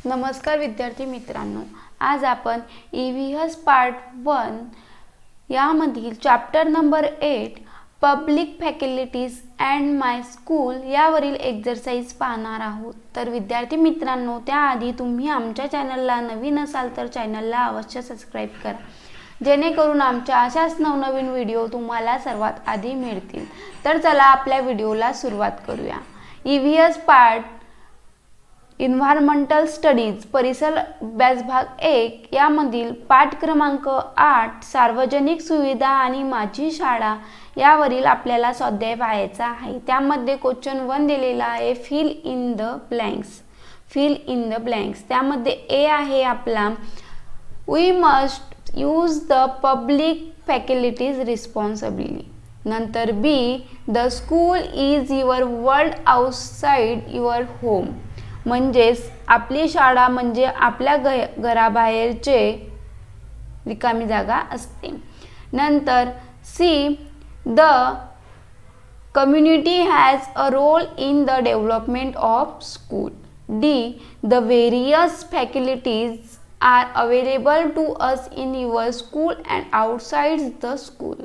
नमस्कार विद्यार्थी मित्रांनो, आज आपण EVS पार्ट 1 यामधील chapter number 8 public facilities and my school यावरील एक्सरसाइज पाहणार आहोत। तर विद्यार्थी मित्रांनो, त्याआधी तुम्ही आमच्या चॅनलला नवीन असाल तर चॅनलला अवश्य सबस्क्राइब करा, जेणेकरून आमच्या अशाच नवनवीन व्हिडिओ तुम्हाला सर्वात आधी मिळतील। तर चला आपल्या व्हिडिओला सुरुवात करूया। EVS पार्ट एन्व्हायरमेंटल स्टडीज परिसर अभ्यास भाग 1 यामधील पाठ क्रमांक 8 सार्वजनिक सुविधा आणि माझी शाळा यावरील आपल्याला स्वाध्याय पाहायचा आहे। त्यामध्ये क्वेश्चन 1 दिलेला आहे, fill in the blanks. Fill in the blanks त्यामध्ये ए आहे आपला, we must use the public facilities responsibly. नंतर B, the school is your world outside your home, म्हणजेच आपली शाळा म्हणजे आपल्या घराबाहेरचे रिकामी जागा असते। नंतर C, the community has a role in the development of school. D, the various facilities are available to us in your school and outside the school.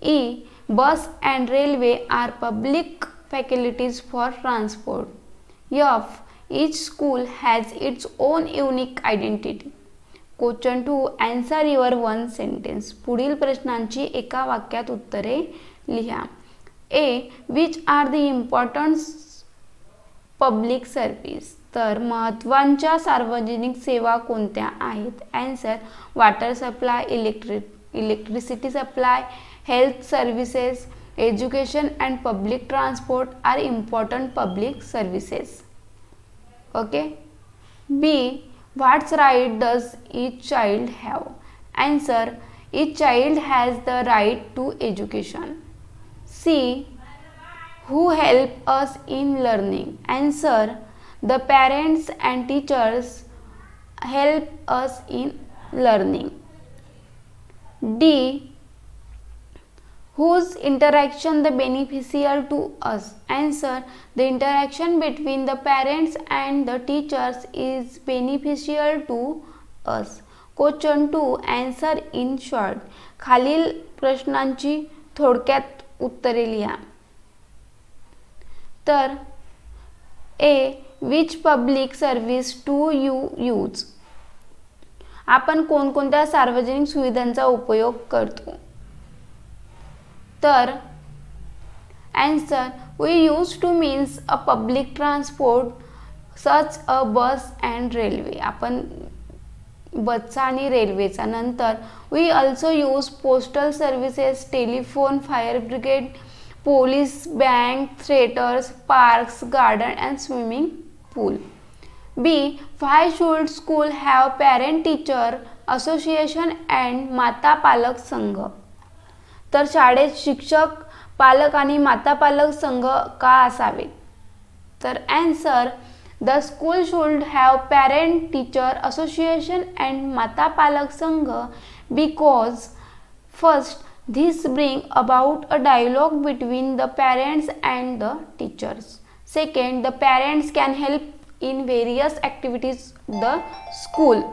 E, bus and railway are public facilities for transport. F, each school has its own unique identity. Question 2, answer your one sentence. पुढील प्रश्नांची एका वाक्यात उत्तरे लिहा। A, which are the important public service? तर महत्त्वाच्या सार्वजनिक सेवा कोणत्या आहेत? Answer, water supply, electricity supply, health services, education and public transport are important public services. Okay. B, what right does each child have? Answer, each child has the right to education. C, who help us in learning? Answer, the parents and teachers help us in learning. D, whose interaction the beneficial to us? Answer, the interaction between the parents and the teachers is beneficial to us. Question 2, answer in short. खालील प्रश्नांची थोडक्यात उत्तरे लिहा। तर A, which public service do you use? आपण कोणकोणत्या सार्वजनिक सुविधांचा उपयोग करतो? तर answer, we used to means a public transport such a bus and railway. आपण बसचा आणि रेल्वेचा। नंतर we also use postal services, telephone, fire brigade, police, bank, theaters, parks, garden and swimming pool. B, why should school have parent teacher association and माता पालक संघ? तर शाळेत शिक्षक, पालक आणि माता पालक संघ का असावे? तर answer, the school should have parent teacher association and माता पालक संघ because first, this bring about a dialogue between the parents and the teachers. Second, the parents can help in various activities the school.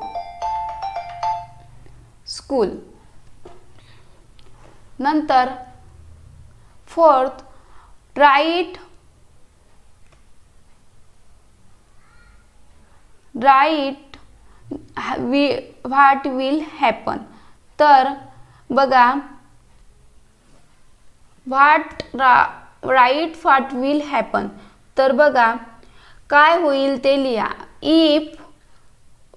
नंतर fourth, right what will happen. तर बघा, right what will happen, तर बघा काय होईल ते लिहा। If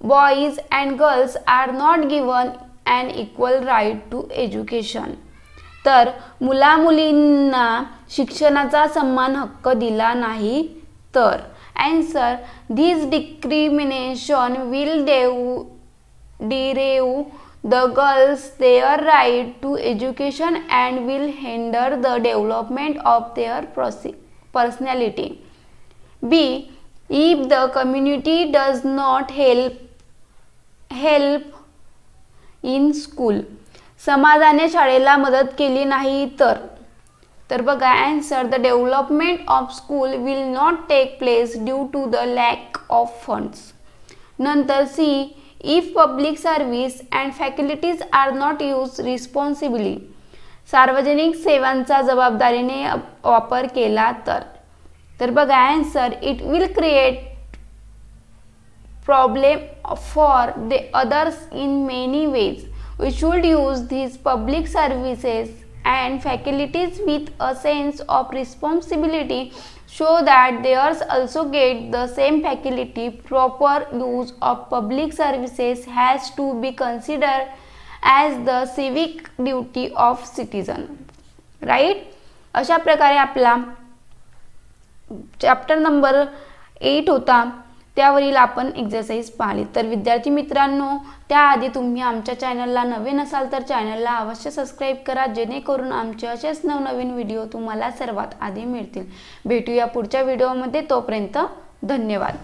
boys and girls are not given unequal right to education, तर मुला मुलींना शिक्षणाचा समान हक्क दिला नाही तर answer, this discrimination will deprive the girls their right to education and will hinder the development of their personality. B, if the community does not help in school, समाजाने शाळेला मदत केली नाही तर बघा answer, the development of school will not take place due to the lack of funds. नंतर C, if public service and facilities are not use responsibly, सार्वजनिक सेवांचा जबाबदारीने वापर केला तर बघा answer, it will create problem for the others in many ways. We should use these public services and facilities with a sense of responsibility so that they also get the same facility. Proper use of public services has to be considered as the civic duty of citizen. Right? अशा प्रकारे आपला chapter number 8 होता, त्यावरील आपण exercise पाहिली. तर विद्यार्थी मित्रांनो, त्याआधी तुम्ही आमच्या चॅनलला नवीन असाल तर चॅनलला अवश्य सबस्क्राईब करा, जेणेकरून आमचे असेच नवनवीन व्हिडिओ तुम्हाला सर्वात आधी मिळतील. भेटूया पुढच्या व्हिडिओमध्ये, तोपर्यंत धन्यवाद.